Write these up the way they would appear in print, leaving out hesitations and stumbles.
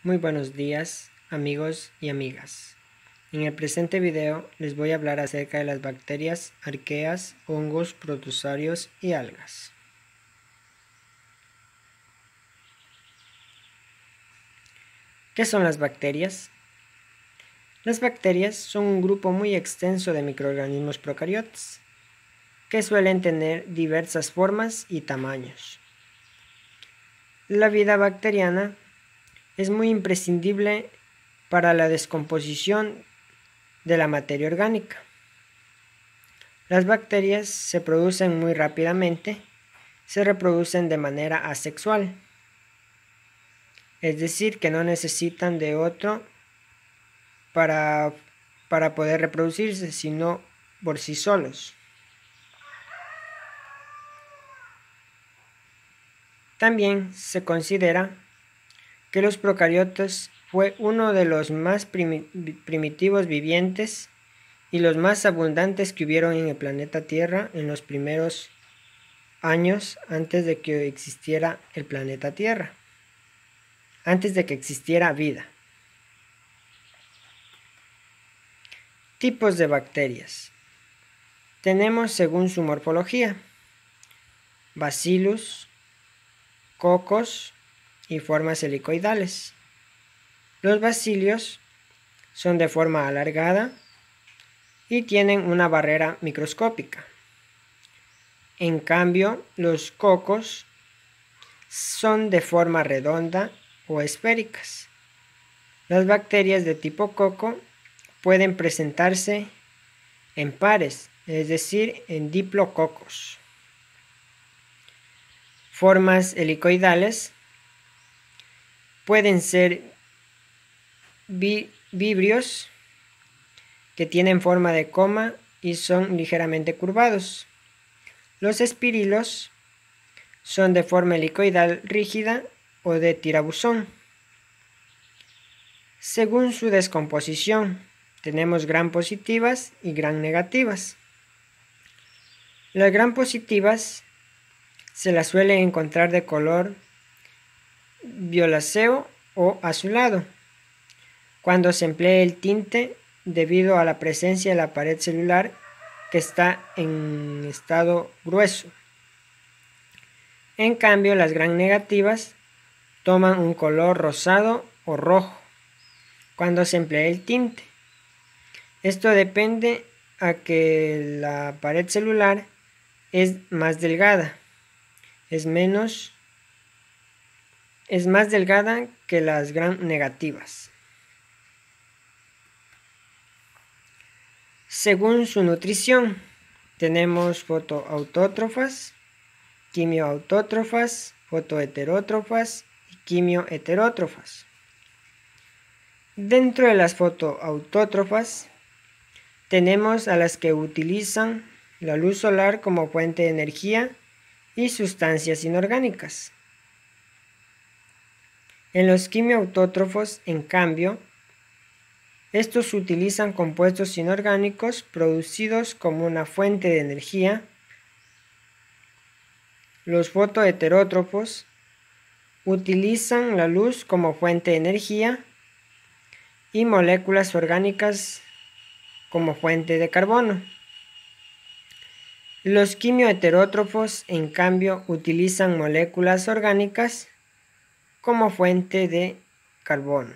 Muy buenos días, amigos y amigas. En el presente video les voy a hablar acerca de las bacterias, arqueas, hongos, protozoarios y algas. ¿Qué son las bacterias? Las bacterias son un grupo muy extenso de microorganismos procariotas que suelen tener diversas formas y tamaños. La vida bacteriana es muy imprescindible para la descomposición de la materia orgánica. Las bacterias se producen muy rápidamente, se reproducen de manera asexual, es decir, que no necesitan de otro para poder reproducirse, sino por sí solos. También se considera que los procariotas fue uno de los más primitivos vivientes y los más abundantes que hubieron en el planeta Tierra en los primeros años antes de que existiera el planeta Tierra, antes de que existiera vida. Tipos de bacterias. Tenemos según su morfología: bacillus, cocos y formas helicoidales. Los bacilios son de forma alargada y tienen una barrera microscópica. En cambio, los cocos son de forma redonda o esféricas. Las bacterias de tipo coco pueden presentarse en pares, es decir, en diplococos. Formas helicoidales pueden ser vibrios, que tienen forma de coma y son ligeramente curvados. Los espirilos son de forma helicoidal rígida o de tirabuzón. Según su descomposición, tenemos gram positivas y gram negativas. Las gram positivas se las suele encontrar de color violáceo o azulado cuando se emplea el tinte debido a la presencia de la pared celular que está en estado grueso. En cambio, las gram negativas toman un color rosado o rojo cuando se emplea el tinte. Esto depende a que la pared celular es más delgada, es más delgada que las gram negativas. Según su nutrición, tenemos fotoautótrofas, quimioautótrofas, fotoheterótrofas y quimioheterótrofas. Dentro de las fotoautótrofas tenemos a las que utilizan la luz solar como fuente de energía y sustancias inorgánicas. En los quimioautótrofos, en cambio, estos utilizan compuestos inorgánicos producidos como una fuente de energía. Los fotoheterótrofos utilizan la luz como fuente de energía y moléculas orgánicas como fuente de carbono. Los quimioheterótrofos, en cambio, utilizan moléculas orgánicas como fuente de carbono.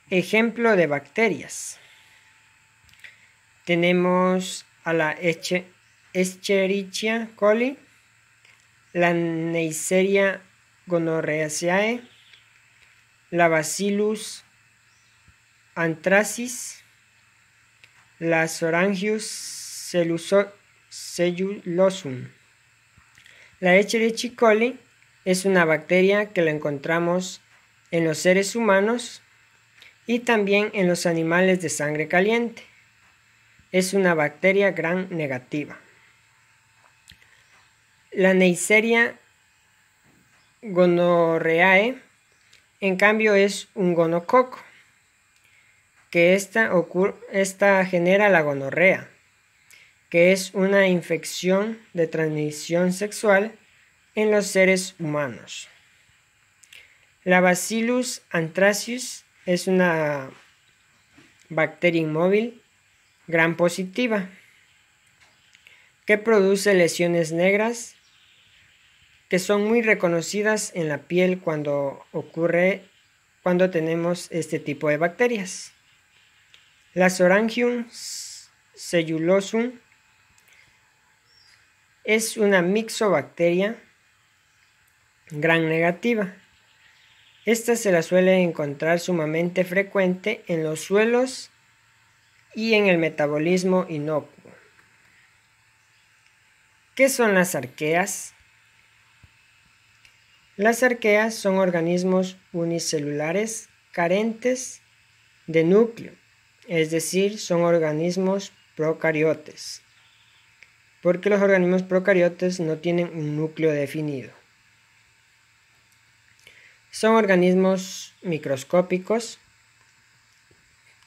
Ejemplo de bacterias. Tenemos a la Escherichia coli, la Neisseria gonorrhoeaceae, la Bacillus anthracis, la Sorangius cellulosum. La Escherichia coli es una bacteria que la encontramos en los seres humanos y también en los animales de sangre caliente. Es una bacteria gram negativa. La Neisseria gonorrhoeae, en cambio, es un gonococo, que esta genera la gonorrea, que es una infección de transmisión sexual en los seres humanos. La Bacillus anthracis es una bacteria inmóvil gram positiva que produce lesiones negras que son muy reconocidas en la piel cuando tenemos este tipo de bacterias. La Sorangium cellulosum es una mixobacteria gram negativa. Esta se la suele encontrar sumamente frecuente en los suelos y en el metabolismo inocuo. ¿Qué son las arqueas? Las arqueas son organismos unicelulares carentes de núcleo, es decir, son organismos procariotes, porque los organismos procariotes no tienen un núcleo definido. Son organismos microscópicos.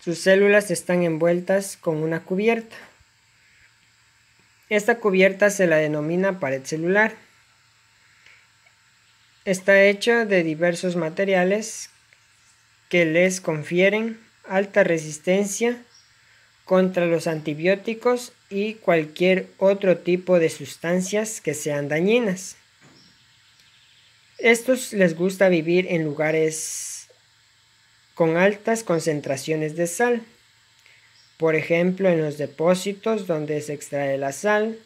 Sus células están envueltas con una cubierta. Esta cubierta se la denomina pared celular. Está hecho de diversos materiales que les confieren alta resistencia contra los antibióticos y cualquier otro tipo de sustancias que sean dañinas. Estos les gusta vivir en lugares con altas concentraciones de sal, por ejemplo en los depósitos donde se extrae la sal,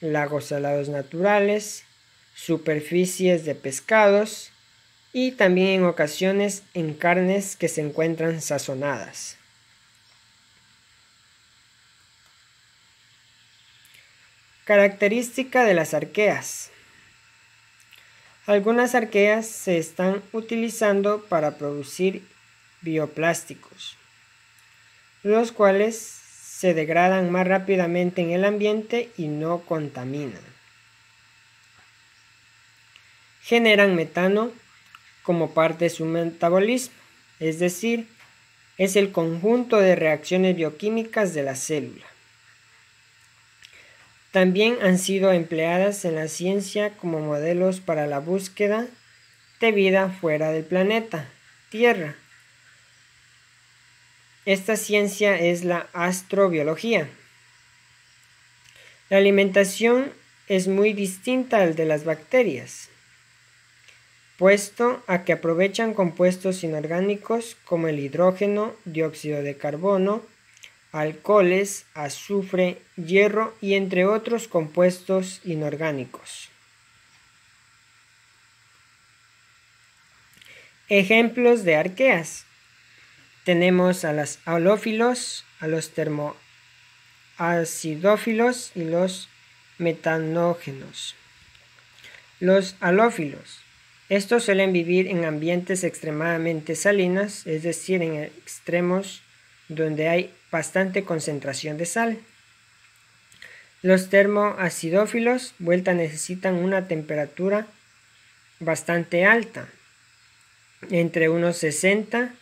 lagos salados naturales, superficies de pescados y también en ocasiones en carnes que se encuentran sazonadas. Característica de las arqueas. Algunas arqueas se están utilizando para producir bioplásticos, los cuales se degradan más rápidamente en el ambiente y no contaminan. Generan metano como parte de su metabolismo, es decir, es el conjunto de reacciones bioquímicas de la célula. También han sido empleadas en la ciencia como modelos para la búsqueda de vida fuera del planeta Tierra. Esta ciencia es la astrobiología. La alimentación es muy distinta al de las bacterias, puesto a que aprovechan compuestos inorgánicos como el hidrógeno, dióxido de carbono, alcoholes, azufre, hierro y entre otros compuestos inorgánicos. Ejemplos de arqueas. Tenemos a los halófilos, a los termoacidófilos y los metanógenos. Los halófilos. Estos suelen vivir en ambientes extremadamente salinos, es decir, en extremos donde hay bastante concentración de sal. Los termoacidófilos necesitan una temperatura bastante alta, entre unos 60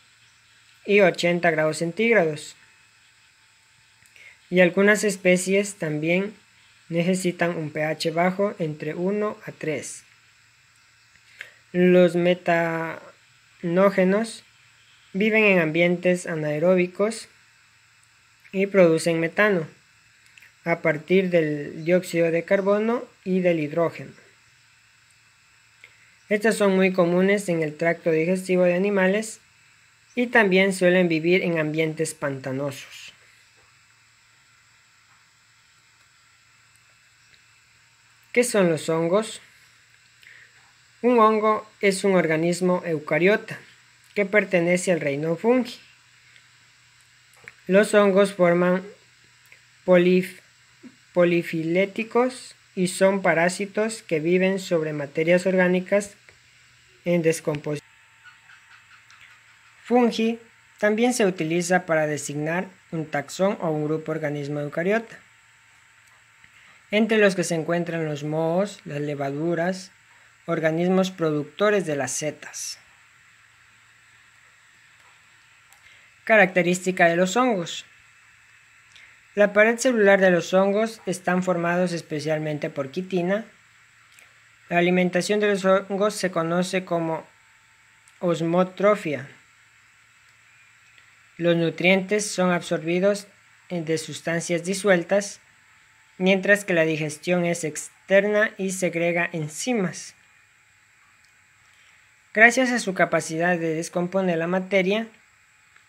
y 80 grados centígrados. Y algunas especies también necesitan un pH bajo entre 1 a 3. Los metanógenos viven en ambientes anaeróbicos y producen metano a partir del dióxido de carbono y del hidrógeno. Estas son muy comunes en el tracto digestivo de animales y también suelen vivir en ambientes pantanosos. ¿Qué son los hongos? Un hongo es un organismo eucariota que pertenece al reino fungi. Los hongos forman polifiléticos y son parásitos que viven sobre materias orgánicas en descomposición. Fungi también se utiliza para designar un taxón o un grupo organismo eucariota, entre los que se encuentran los mohos, las levaduras, organismos productores de las setas. Característica de los hongos. La pared celular de los hongos están formados especialmente por quitina. La alimentación de los hongos se conoce como osmotrofia. Los nutrientes son absorbidos de sustancias disueltas, mientras que la digestión es externa y segrega enzimas. Gracias a su capacidad de descomponer la materia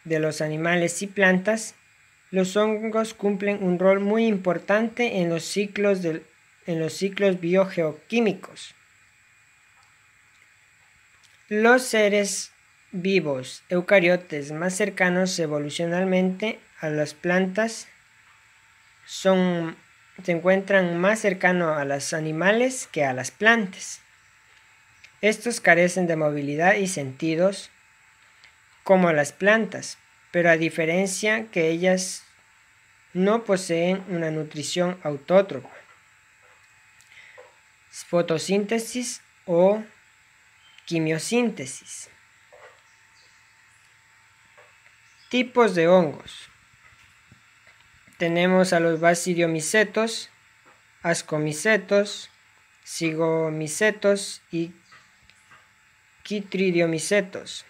de los animales y plantas, los hongos cumplen un rol muy importante en los ciclos biogeoquímicos. Los seres vivos eucariotes más cercanos evolucionalmente a las plantas se encuentran más cercanos a los animales que a las plantas. Estos carecen de movilidad y sentidos como las plantas, pero a diferencia que ellas no poseen una nutrición autótrofa, fotosíntesis o quimiosíntesis. Tipos de hongos. Tenemos a los basidiomicetos, ascomicetos, zigomicetos y quitridiomicetos.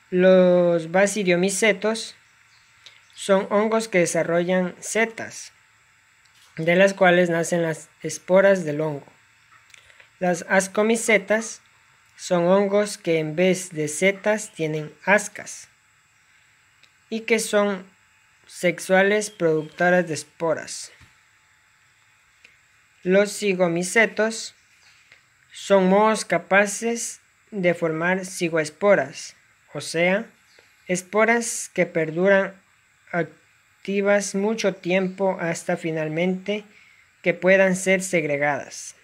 Los basidiomicetos son hongos que desarrollan setas, de las cuales nacen las esporas del hongo. Las ascomicetas son hongos que en vez de setas tienen ascas y que son sexuales productoras de esporas. Los zigomicetos son mohos capaces de formar zigoesporas, o sea, esporas que perduran activas mucho tiempo hasta finalmente que puedan ser segregadas.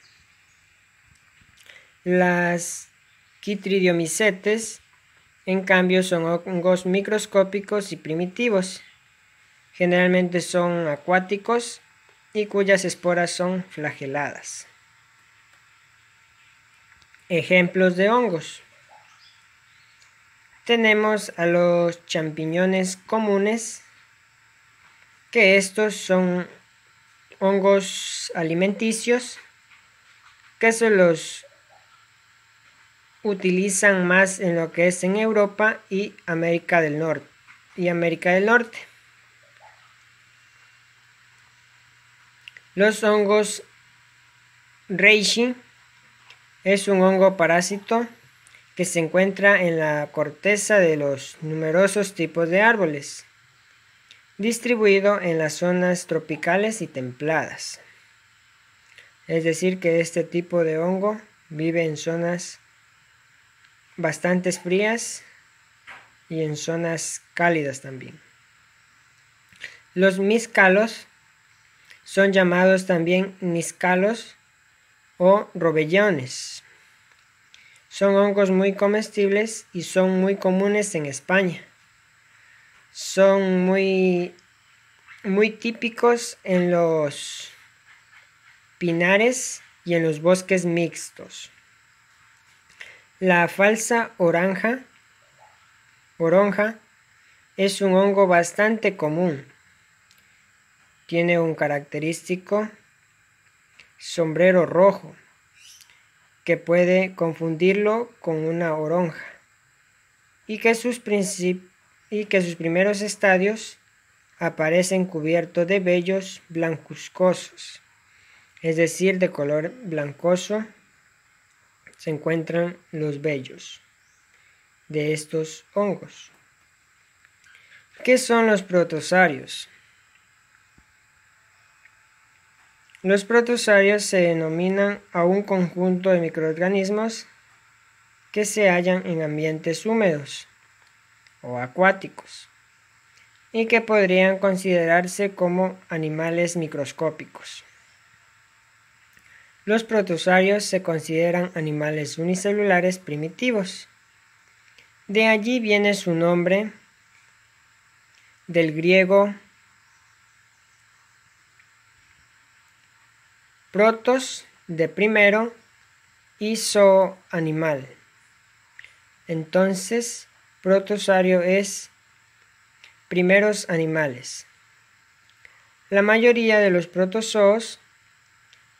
Las quitridiomicetes, en cambio, son hongos microscópicos y primitivos. Generalmente son acuáticos y cuyas esporas son flageladas. Ejemplos de hongos. Tenemos a los champiñones comunes, que estos son hongos alimenticios que se los utilizan más en lo que es en Europa y América del Norte. Los hongos reishi es un hongo parásito que se encuentra en la corteza de los numerosos tipos de árboles, distribuido en las zonas tropicales y templadas. Es decir, que este tipo de hongo vive en zonas bastante frías y en zonas cálidas también. Los miscalos son llamados también niscalos o robellones. Son hongos muy comestibles y son muy comunes en España. Son muy típicos en los pinares y en los bosques mixtos. La falsa oronja es un hongo bastante común. Tiene un característico sombrero rojo que puede confundirlo con una oronja y que sus primeros estadios aparecen cubiertos de vellos blancuzcosos, es decir, de color blancoso se encuentran los vellos de estos hongos. ¿Qué son los protozarios? Los protozarios se denominan a un conjunto de microorganismos que se hallan en ambientes húmedos o acuáticos y que podrían considerarse como animales microscópicos. Los protozarios se consideran animales unicelulares primitivos. De allí viene su nombre, del griego protos, de primero, y zoo, animal. Entonces, protozario es primeros animales. La mayoría de los protozoos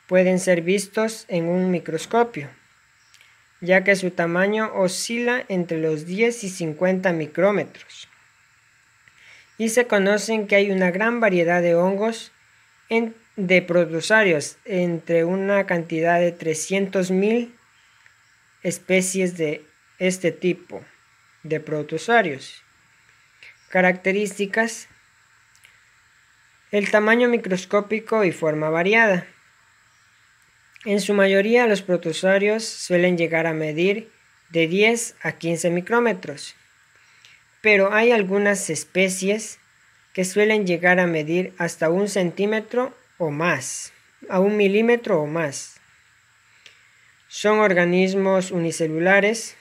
pueden ser vistos en un microscopio, ya que su tamaño oscila entre los 10 y 50 micrómetros. Y se conocen que hay una gran variedad de hongos de protozarios, entre una cantidad de 300.000 especies de este tipo de protozarios. Características: el tamaño microscópico y forma variada. En su mayoría los protozarios suelen llegar a medir de 10 a 15 micrómetros, pero hay algunas especies que suelen llegar a medir hasta 1 centímetro o más, a 1 milímetro o más. Son organismos unicelulares.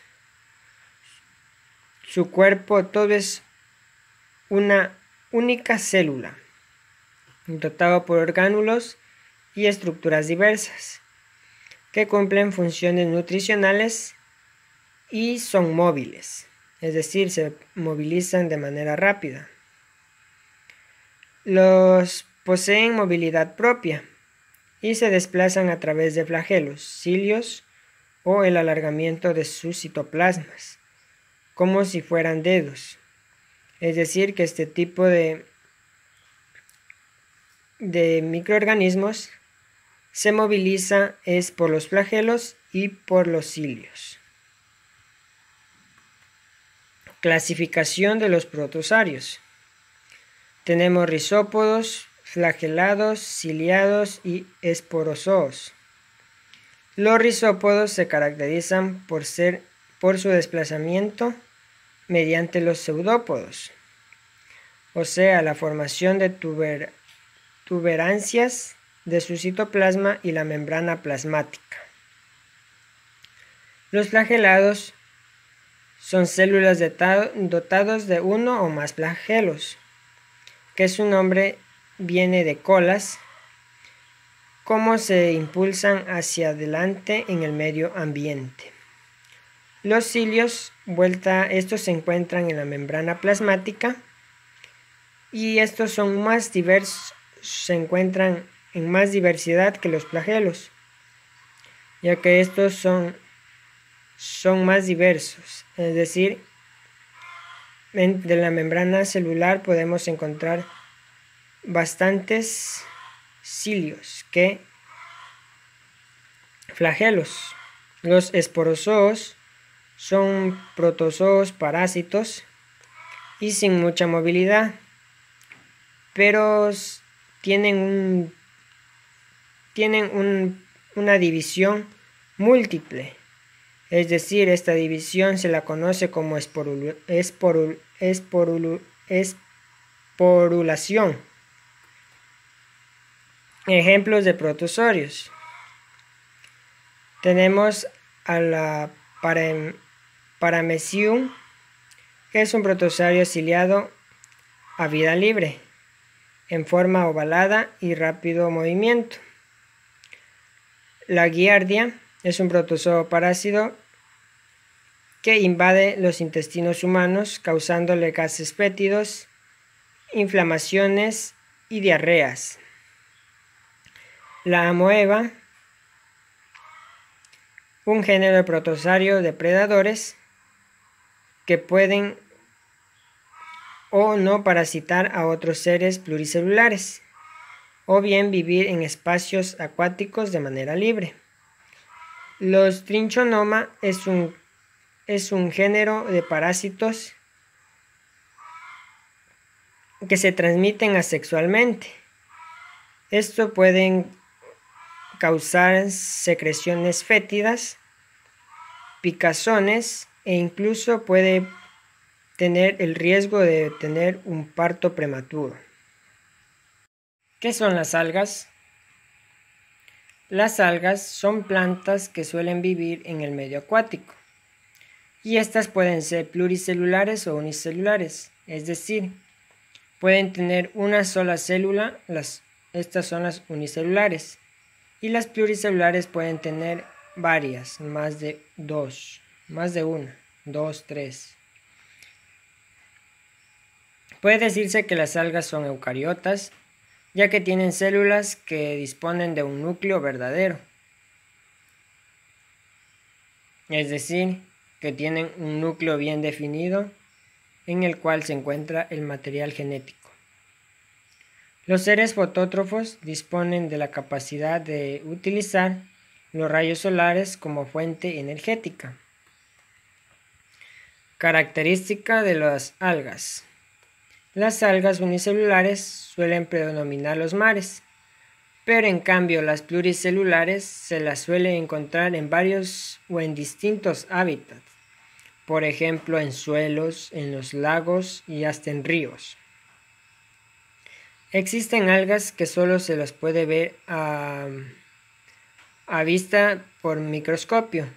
Su cuerpo todo es una única célula, dotado por orgánulos y estructuras diversas, que cumplen funciones nutricionales y son móviles, es decir, se movilizan de manera rápida. Los poseen movilidad propia y se desplazan a través de flagelos, cilios o el alargamiento de sus citoplasmas, como si fueran dedos. Es decir, que este tipo de microorganismos se moviliza es por los flagelos y por los cilios. Clasificación de los protozarios. Tenemos rizópodos, flagelados, ciliados y esporozoos. Los rizópodos se caracterizan por su desplazamiento mediante los pseudópodos, o sea, la formación de tuberancias de su citoplasma y la membrana plasmática. Los flagelados son células dotados de uno o más flagelos, que su nombre viene de colas, cómo se impulsan hacia adelante en el medio ambiente. Los cilios, estos se encuentran en la membrana plasmática y estos son más diversos, se encuentran en más diversidad que los flagelos, ya que estos son más diversos, es decir, de la membrana celular podemos encontrar bastantes cilios que flagelos. Los esporozoos son protozoos parásitos y sin mucha movilidad, pero tienen una división múltiple. Es decir, esta división se la conoce como esporulación. Ejemplos de protozoarios. Tenemos a la Paramecium, que es un protozoario ciliado a vida libre, en forma ovalada y rápido movimiento. La Giardia es un protozoo parásito que invade los intestinos humanos, causándole gases fétidos, inflamaciones y diarreas. La Amoeba, un género de protozoario depredadores que pueden o no parasitar a otros seres pluricelulares, o bien vivir en espacios acuáticos de manera libre. Los Trinchonoma es un género de parásitos que se transmiten asexualmente. Esto pueden causar secreciones fétidas, picazones e incluso puede tener el riesgo de tener un parto prematuro. ¿Qué son las algas? Las algas son plantas que suelen vivir en el medio acuático y estas pueden ser pluricelulares o unicelulares, es decir, pueden tener una sola célula, estas son las unicelulares, y las pluricelulares pueden tener varias, más de una, dos, tres. Puede decirse que las algas son eucariotas, ya que tienen células que disponen de un núcleo verdadero, es decir, que tienen un núcleo bien definido en el cual se encuentra el material genético. Los seres fotótrofos disponen de la capacidad de utilizar los rayos solares como fuente energética. Característica de las algas. Las algas unicelulares suelen predominar los mares, pero en cambio las pluricelulares se las suele encontrar en varios o en distintos hábitats, por ejemplo en suelos, en los lagos y hasta en ríos. Existen algas que solo se las puede ver a vista por microscopio.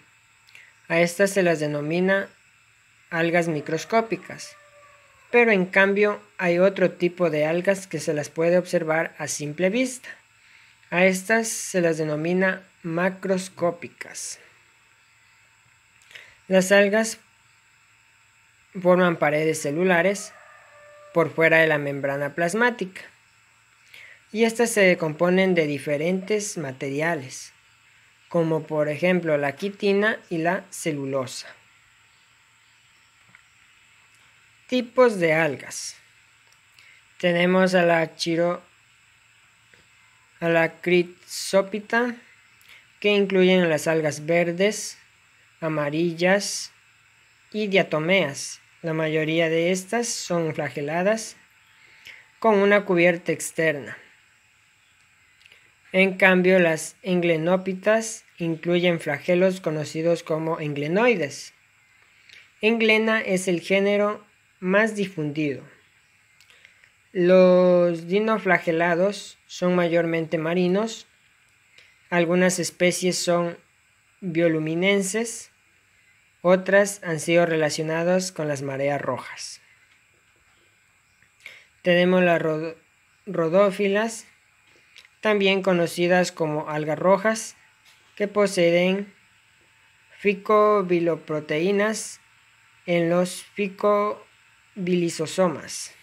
A estas se las denomina algas microscópicas, pero en cambio hay otro tipo de algas que se las puede observar a simple vista. A estas se las denomina macroscópicas. Las algas forman paredes celulares por fuera de la membrana plasmática y estas se componen de diferentes materiales, como por ejemplo la quitina y la celulosa. Tipos de algas. Tenemos a la Chrysopita, que incluyen las algas verdes, amarillas y diatomeas. La mayoría de estas son flageladas con una cubierta externa. En cambio, las englenópitas incluyen flagelos conocidos como englenoides. Englena es el género más difundido. Los dinoflagelados son mayormente marinos. Algunas especies son bioluminenses, otras han sido relacionadas con las mareas rojas. Tenemos las rodófilas, también conocidas como algas rojas, que poseen ficobiloproteínas en los ficobilisosomas.